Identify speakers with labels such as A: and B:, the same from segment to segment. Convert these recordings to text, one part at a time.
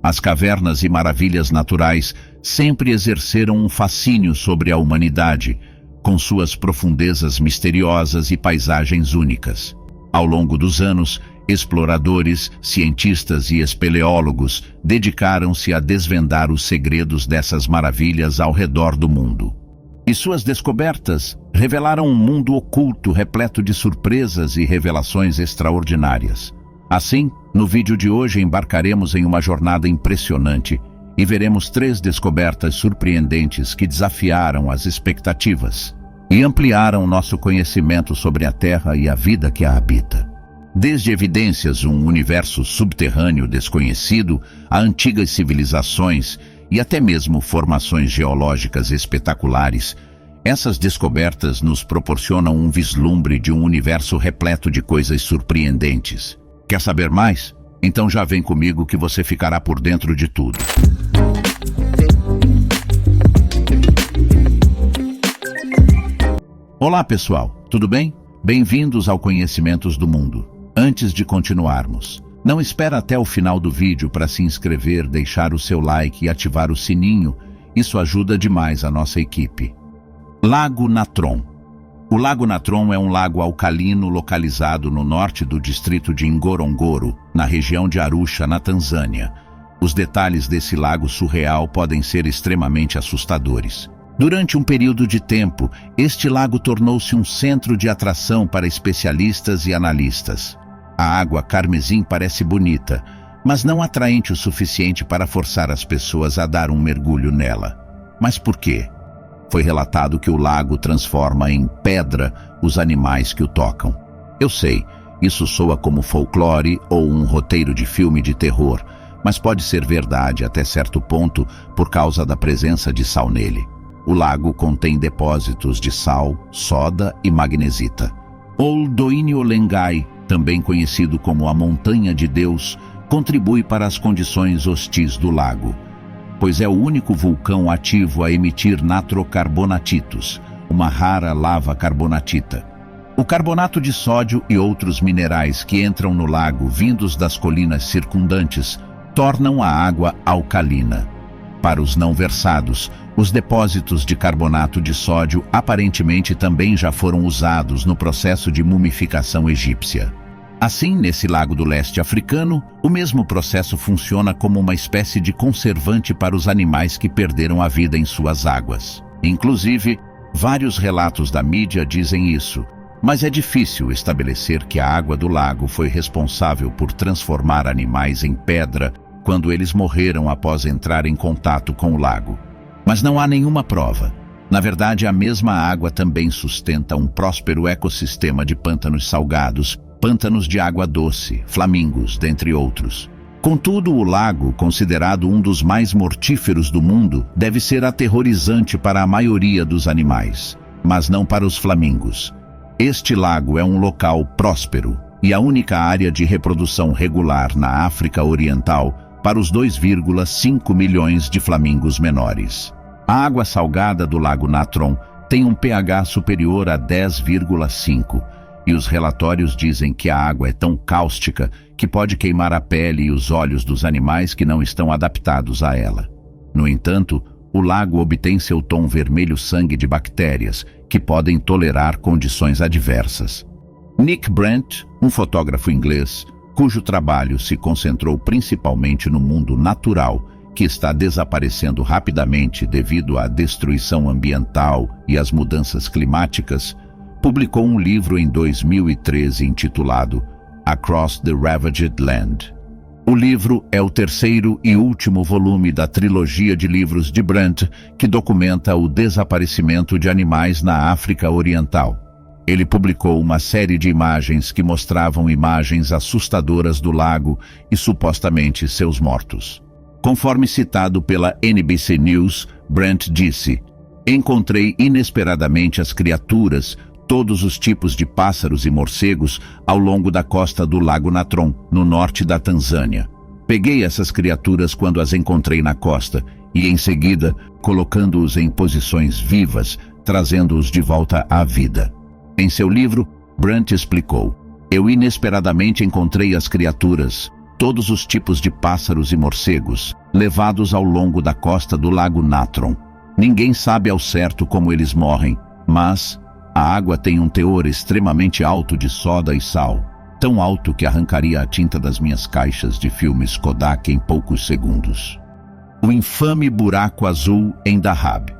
A: As cavernas e maravilhas naturais sempre exerceram um fascínio sobre a humanidade, com suas profundezas misteriosas e paisagens únicas. Ao longo dos anos, exploradores, cientistas e espeleólogos dedicaram-se a desvendar os segredos dessas maravilhas ao redor do mundo. E suas descobertas revelaram um mundo oculto repleto de surpresas e revelações extraordinárias. Assim, no vídeo de hoje embarcaremos em uma jornada impressionante e veremos 3 descobertas surpreendentes que desafiaram as expectativas e ampliaram nosso conhecimento sobre a Terra e a vida que a habita. Desde evidências um universo subterrâneo desconhecido a antigas civilizações e até mesmo formações geológicas espetaculares, essas descobertas nos proporcionam um vislumbre de um universo repleto de coisas surpreendentes. Quer saber mais? Então já vem comigo que você ficará por dentro de tudo. Olá pessoal, tudo bem? Bem-vindos ao Conhecimentos do Mundo. Antes de continuarmos, não espera até o final do vídeo para se inscrever, deixar o seu like e ativar o sininho. Isso ajuda demais a nossa equipe. Lago Natron. O Lago Natron é um lago alcalino localizado no norte do distrito de Ngorongoro, na região de Arusha, na Tanzânia. Os detalhes desse lago surreal podem ser extremamente assustadores. Durante um período de tempo, este lago tornou-se um centro de atração para especialistas e analistas. A água carmesim parece bonita, mas não atraente o suficiente para forçar as pessoas a dar um mergulho nela. Mas por quê? Foi relatado que o lago transforma em pedra os animais que o tocam. Eu sei, isso soa como folclore ou um roteiro de filme de terror, mas pode ser verdade até certo ponto por causa da presença de sal nele. O lago contém depósitos de sal, soda e magnesita. Oldoiniolengai, também conhecido como a Montanha de Deus, contribui para as condições hostis do lago, pois é o único vulcão ativo a emitir natrocarbonatitos, uma rara lava carbonatita. O carbonato de sódio e outros minerais que entram no lago vindos das colinas circundantes tornam a água alcalina. Para os não versados, os depósitos de carbonato de sódio aparentemente também já foram usados no processo de mumificação egípcia. Assim, nesse lago do leste africano, o mesmo processo funciona como uma espécie de conservante para os animais que perderam a vida em suas águas. Inclusive, vários relatos da mídia dizem isso, mas é difícil estabelecer que a água do lago foi responsável por transformar animais em pedra quando eles morreram após entrar em contato com o lago. Mas não há nenhuma prova. Na verdade, a mesma água também sustenta um próspero ecossistema de pântanos salgados, pântanos de água doce, flamingos, dentre outros. Contudo, o lago, considerado um dos mais mortíferos do mundo, deve ser aterrorizante para a maioria dos animais, mas não para os flamingos. Este lago é um local próspero e a única área de reprodução regular na África Oriental para os 2,5 milhões de flamingos menores. A água salgada do Lago Natron tem um pH superior a 10,5 e os relatórios dizem que a água é tão cáustica que pode queimar a pele e os olhos dos animais que não estão adaptados a ela. No entanto, o lago obtém seu tom vermelho sangue de bactérias que podem tolerar condições adversas. Nick Brent, um fotógrafo inglês, cujo trabalho se concentrou principalmente no mundo natural, que está desaparecendo rapidamente devido à destruição ambiental e às mudanças climáticas, publicou um livro em 2013 intitulado Across the Ravaged Land. O livro é o terceiro e último volume da trilogia de livros de Brent que documenta o desaparecimento de animais na África Oriental. Ele publicou uma série de imagens que mostravam imagens assustadoras do lago e supostamente seus mortos. Conforme citado pela NBC News, Brent disse: "Encontrei inesperadamente as criaturas, todos os tipos de pássaros e morcegos, ao longo da costa do Lago Natron, no norte da Tanzânia. Peguei essas criaturas quando as encontrei na costa e, em seguida, colocando-os em posições vivas, trazendo-os de volta à vida." Em seu livro, Brent explicou: "Eu inesperadamente encontrei as criaturas. todos os tipos de pássaros e morcegos, levados ao longo da costa do Lago Natron. Ninguém sabe ao certo como eles morrem, mas a água tem um teor extremamente alto de soda e sal, tão alto que arrancaria a tinta das minhas caixas de filmes Kodak em poucos segundos. O infame buraco azul em Dahab.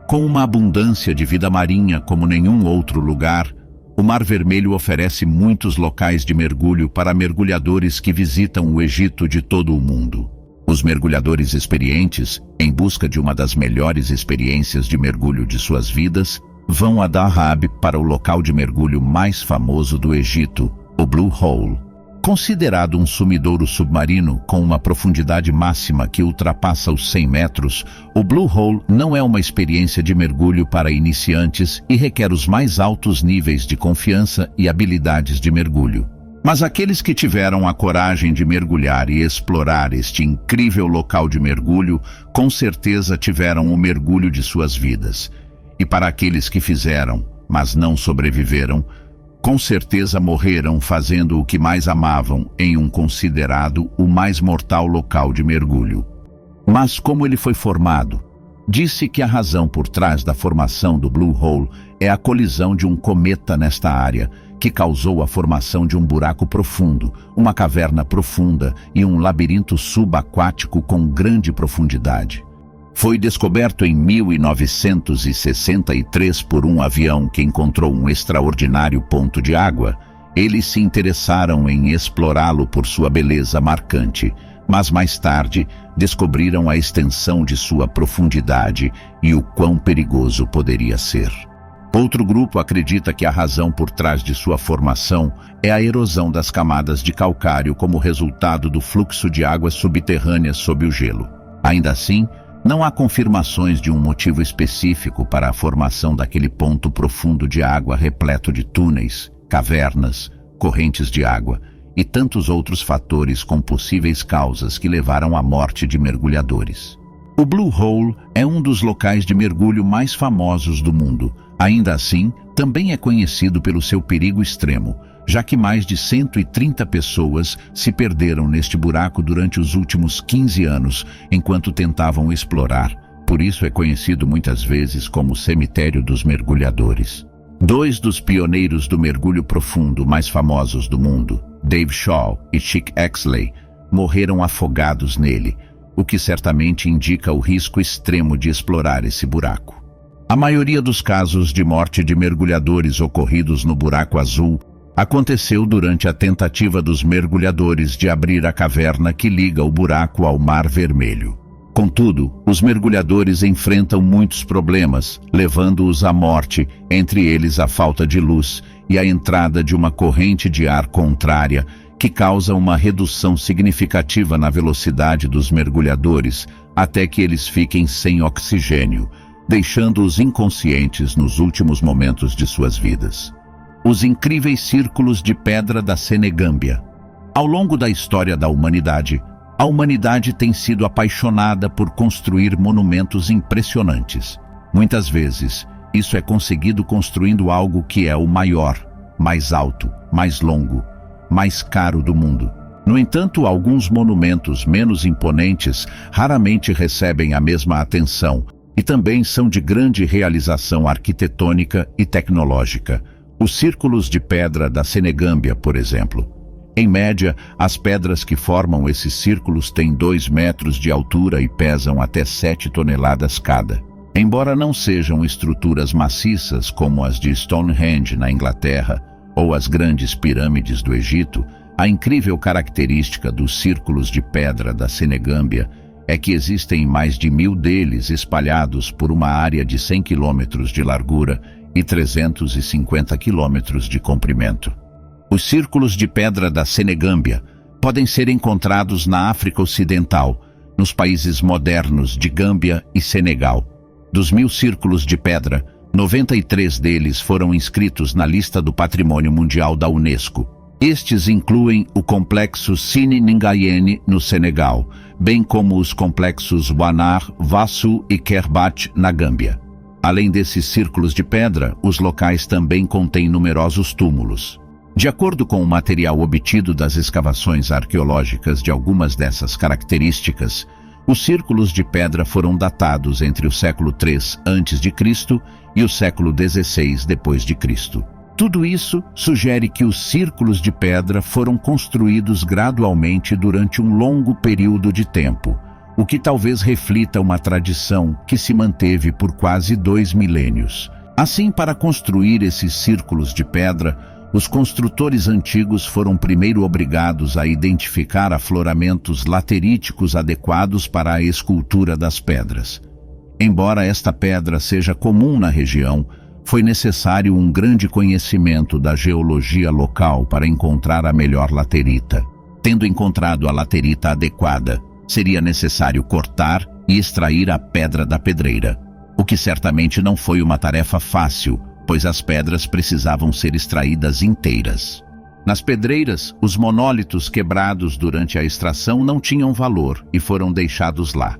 A: Com uma abundância de vida marinha como nenhum outro lugar, o Mar Vermelho oferece muitos locais de mergulho para mergulhadores que visitam o Egito de todo o mundo. Os mergulhadores experientes, em busca de uma das melhores experiências de mergulho de suas vidas, vão a Dahab para o local de mergulho mais famoso do Egito, o Blue Hole. Considerado um sumidouro submarino com uma profundidade máxima que ultrapassa os 100 metros, o Blue Hole não é uma experiência de mergulho para iniciantes e requer os mais altos níveis de confiança e habilidades de mergulho. Mas aqueles que tiveram a coragem de mergulhar e explorar este incrível local de mergulho, com certeza tiveram o mergulho de suas vidas. E para aqueles que fizeram, mas não sobreviveram, com certeza morreram fazendo o que mais amavam em um considerado o mais mortal local de mergulho. Mas como ele foi formado? Disse que a razão por trás da formação do Blue Hole é a colisão de um cometa nesta área, que causou a formação de um buraco profundo, uma caverna profunda e um labirinto subaquático com grande profundidade. Foi descoberto em 1963 por um avião que encontrou um extraordinário ponto de água. Eles se interessaram em explorá-lo por sua beleza marcante, mas mais tarde descobriram a extensão de sua profundidade e o quão perigoso poderia ser. Outro grupo acredita que a razão por trás de sua formação é a erosão das camadas de calcário como resultado do fluxo de águas subterrâneas sob o gelo. Ainda assim, não há confirmações de um motivo específico para a formação daquele ponto profundo de água repleto de túneis, cavernas, correntes de água e tantos outros fatores com possíveis causas que levaram à morte de mergulhadores. O Blue Hole é um dos locais de mergulho mais famosos do mundo. Ainda assim, também é conhecido pelo seu perigo extremo, já que mais de 130 pessoas se perderam neste buraco durante os últimos 15 anos, enquanto tentavam explorar. Por isso é conhecido muitas vezes como o cemitério dos mergulhadores. Dois dos pioneiros do mergulho profundo mais famosos do mundo, Dave Shaw e Chick Exley, morreram afogados nele, o que certamente indica o risco extremo de explorar esse buraco. A maioria dos casos de morte de mergulhadores ocorridos no buraco azul aconteceu durante a tentativa dos mergulhadores de abrir a caverna que liga o buraco ao Mar Vermelho. Contudo, os mergulhadores enfrentam muitos problemas, levando-os à morte, entre eles a falta de luz e a entrada de uma corrente de ar contrária que causa uma redução significativa na velocidade dos mergulhadores até que eles fiquem sem oxigênio, deixando-os inconscientes nos últimos momentos de suas vidas. Os incríveis círculos de pedra da Senegâmbia. Ao longo da história da humanidade, a humanidade tem sido apaixonada por construir monumentos impressionantes. Muitas vezes, isso é conseguido construindo algo que é o maior, mais alto, mais longo, mais caro do mundo. No entanto, alguns monumentos menos imponentes raramente recebem a mesma atenção e também são de grande realização arquitetônica e tecnológica. Os círculos de pedra da Senegâmbia, por exemplo. Em média, as pedras que formam esses círculos têm 2 metros de altura e pesam até 7 toneladas cada. Embora não sejam estruturas maciças como as de Stonehenge na Inglaterra ou as grandes pirâmides do Egito, a incrível característica dos círculos de pedra da Senegâmbia é que existem mais de 1000 deles espalhados por uma área de 100 quilômetros de largura e 350 quilômetros de comprimento. Os círculos de pedra da Senegâmbia podem ser encontrados na África Ocidental, nos países modernos de Gâmbia e Senegal. Dos 1000 círculos de pedra, 93 deles foram inscritos na lista do Patrimônio Mundial da Unesco. Estes incluem o complexo Sini Ningayene, no Senegal, bem como os complexos Wanar, Vassou e Kerbat, na Gâmbia. Além desses círculos de pedra, os locais também contêm numerosos túmulos. De acordo com o material obtido das escavações arqueológicas de algumas dessas características, os círculos de pedra foram datados entre o século III a.C. e o século XVI d.C. Tudo isso sugere que os círculos de pedra foram construídos gradualmente durante um longo período de tempo, o que talvez reflita uma tradição que se manteve por quase 2 milênios. Assim, para construir esses círculos de pedra, os construtores antigos foram primeiro obrigados a identificar afloramentos lateríticos adequados para a escultura das pedras. Embora esta pedra seja comum na região, foi necessário um grande conhecimento da geologia local para encontrar a melhor laterita. Tendo encontrado a laterita adequada, seria necessário cortar e extrair a pedra da pedreira, o que certamente não foi uma tarefa fácil, pois as pedras precisavam ser extraídas inteiras. Nas pedreiras, os monólitos quebrados durante a extração não tinham valor e foram deixados lá.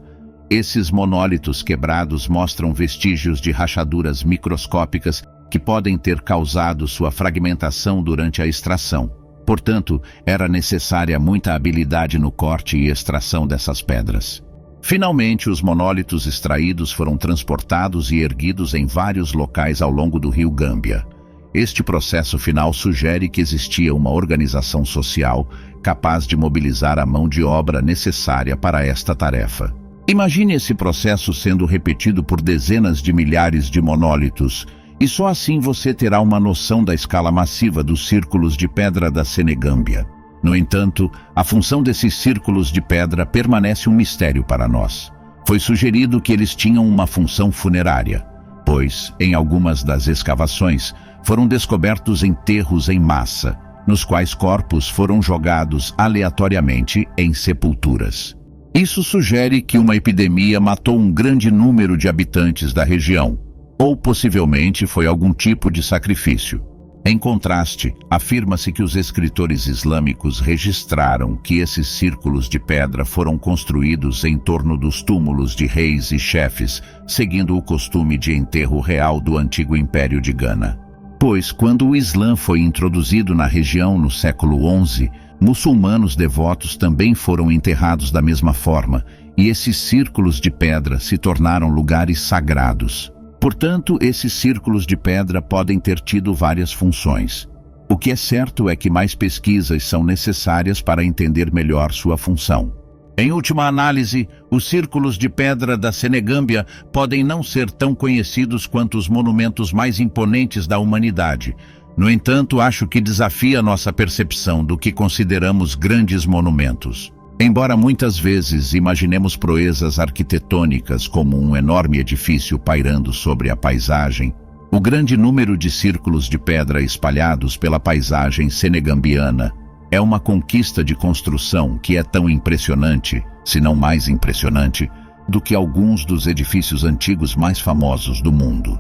A: Esses monólitos quebrados mostram vestígios de rachaduras microscópicas que podem ter causado sua fragmentação durante a extração. Portanto, era necessária muita habilidade no corte e extração dessas pedras. Finalmente, os monólitos extraídos foram transportados e erguidos em vários locais ao longo do rio Gâmbia. Este processo final sugere que existia uma organização social capaz de mobilizar a mão de obra necessária para esta tarefa. Imagine esse processo sendo repetido por dezenas de milhares de monólitos, e só assim você terá uma noção da escala massiva dos círculos de pedra da Senegâmbia. No entanto, a função desses círculos de pedra permanece um mistério para nós. Foi sugerido que eles tinham uma função funerária, pois, em algumas das escavações, foram descobertos enterros em massa, nos quais corpos foram jogados aleatoriamente em sepulturas. Isso sugere que uma epidemia matou um grande número de habitantes da região, ou possivelmente foi algum tipo de sacrifício. Em contraste, afirma-se que os escritores islâmicos registraram que esses círculos de pedra foram construídos em torno dos túmulos de reis e chefes, seguindo o costume de enterro real do antigo Império de Gana. Pois, quando o Islã foi introduzido na região no século XI, muçulmanos devotos também foram enterrados da mesma forma, e esses círculos de pedra se tornaram lugares sagrados. Portanto, esses círculos de pedra podem ter tido várias funções. O que é certo é que mais pesquisas são necessárias para entender melhor sua função. Em última análise, os círculos de pedra da Senegâmbia podem não ser tão conhecidos quanto os monumentos mais imponentes da humanidade. No entanto, acho que desafia nossa percepção do que consideramos grandes monumentos. Embora muitas vezes imaginemos proezas arquitetônicas como um enorme edifício pairando sobre a paisagem, o grande número de círculos de pedra espalhados pela paisagem senegambiana é uma conquista de construção que é tão impressionante, se não mais impressionante, do que alguns dos edifícios antigos mais famosos do mundo.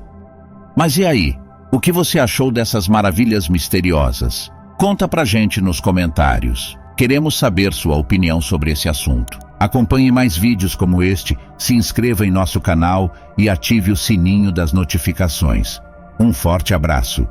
A: Mas e aí? O que você achou dessas maravilhas misteriosas? Conta pra gente nos comentários. Queremos saber sua opinião sobre esse assunto. Acompanhe mais vídeos como este, se inscreva em nosso canal e ative o sininho das notificações. Um forte abraço.